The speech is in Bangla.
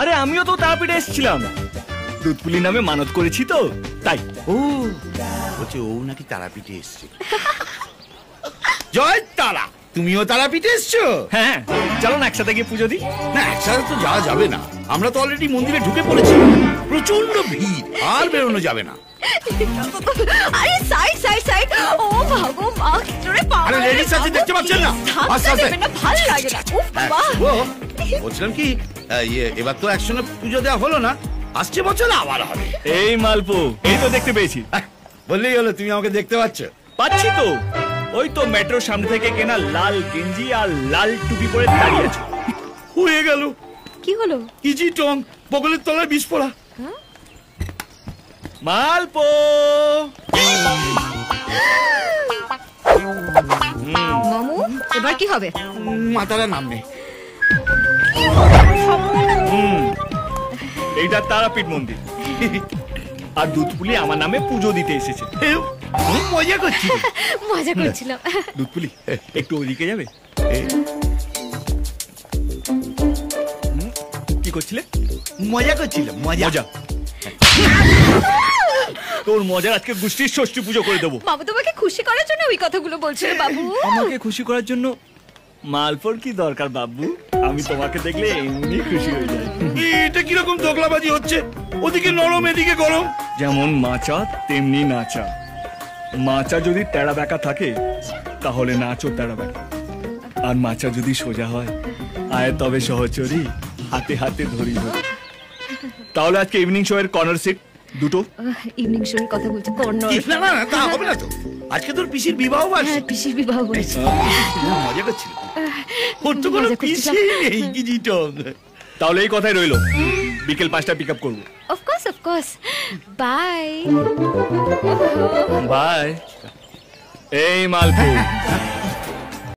আরে আমিও তো তারাপীঠে এসেছিলাম, দুধপুলি নামে মানত করেছি তো তাই। ও বলছে ও নাকি তারাপীঠে এসছে। জয় তারা, তুমিও তারাপীঠে এসছো? হ্যাঁ চলো না একসাথে গিয়ে পুজো দিই। না একসাথে তো যাওয়া যাবে না, আমরা তো অলরেডি মন্দিরে ঢুকে পড়েছি, প্রচন্ড ভিড়, আর বেরোনো যাবে না। আরে সাইড সাইড সাইড, ও ভাগো মা তোরে পাওয়া। আরে লেডিস আছে দেখতে পাচ্ছেন না? আস্তে আস্তে, না ভালো লাগে না। উফ বাবা, বলছিলাম কি এবার তো একসঙ্গে পুজো দেওয়া হলো না, আসছে বছর আবার হবে। এই মালপো, এই তো দেখতে পেয়েছি। বললেই হলো, তুমি আমাকে দেখতে পাচ্ছ? পাচ্ছি তো, ওই তো মেট্রোর সামনে থেকে কেনা লাল গেঞ্জি আর লাল টুপি পরে দাঁড়িয়ে আছে। হয়ে গেল। কি হলো? ইজি টং, বগলের তলায় বিষ পড়া। মালপো মামু, এবার কি হবে? মাতারা নাম নেই। এইটা তারাপীঠ মন্দির, আর দুধপুলি আমার নামে পুজো দিতে এসেছে। মজা করছি। মজা করছিলাম। দুধপুলি একটু ওদিকে যাবে? কি করছিলে? মজা করছিলাম, মজা। মজা? তোর মজার আজকে গোষ্ঠীর ষষ্ঠী পুজো করে দেবো। বাবু তোমাকে খুশি করার জন্য ওই কথাগুলো বলছিল বাবু। আমাকে খুশি করার জন্য মালপোর কি দরকার বাবু? আমি তোমাকে দেখলে এমনি খুশি হয়ে যাই। এটা কিরকম দোকলাবাজি হচ্ছে? ওদিকে নরম এদিকে গরম। যেমন মাচা তেমনি নাচা। মাচা যদি তেড়া বেঁকা থাকে তাহলে নাচও তেড়া বেঁকা, আর মাচা যদি সোজা হয় আয় তবে সহচরী হাতে হাতে ধরি ধরি। তাহলে আজকে ইভিনিং শো এর কর্নার সিট দুটো। ইভিনিং শোর কথা বলছে, কর্নার। না না তা হবে না তো, আজকে তোর পিসির বিবাহ বার্ষিক। হ্যাঁ, পিসির বিবাহ বলছে। মজা করছিল, ওর তো কোনো পিসি নেই। ইজি টং। তাহলে এই কথাই রইলো, বিকেল 5টায় পিক আপ করবো। Of course. Bye bye. এই মালপো,